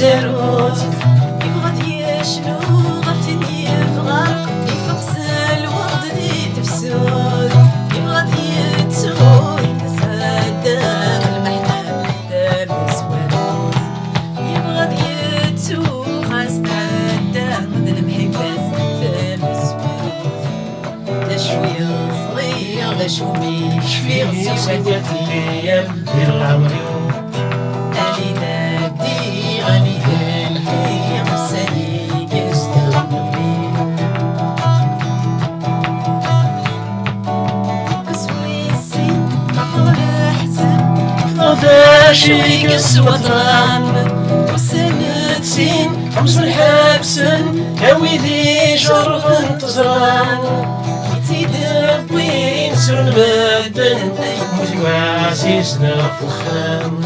الزاروت يبغى يشنو غفتني يبغى يفقس الورد ذي تفسود يبغى يتسوي كسادام المحنة دام الزوالوت يبغى يتسوي خاصة ذا المحبات دام الزوالوت لا شوية صغير لا شومي شفيغ سوى ديال الايام ديال العمر يوم أني نادي غني ذا الحياة مسالي يستغنوني أسوي السين طول حزن فضاش يقس وطران وسنة سين رمز الحبسن هاوي ذي جرف تزران يتدبوين سر بدن موتي وعسيسنا في الخام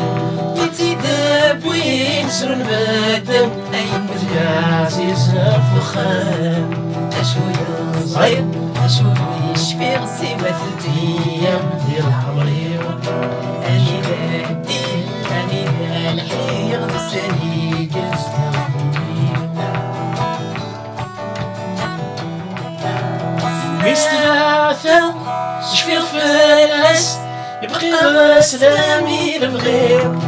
يتدبوين سر بدن موتي وعسيسنا في الخام أشوية صغير أشوي يشفي غسي ايام ديال العمر يوم أني ذادي أني ذا الحيغ بسالي مستغاثة شفيغ فلاس يبقي سلامي البغير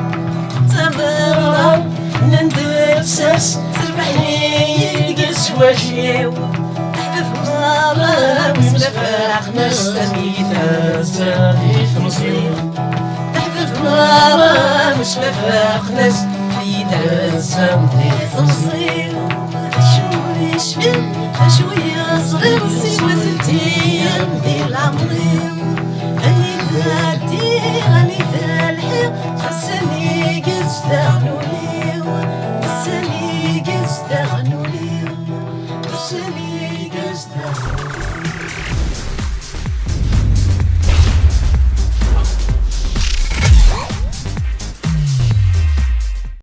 تبغى نندر ساس سربحني يلقس واجيو أحبف مرة وسلفاق نستميث ساديث مصير أحبف مرة وسلفاق ناس حيدها ساديث صغير شوي شفير شوية صغير سوى ثلثين ديال عمري أني ذا الحيط خاصني قصدها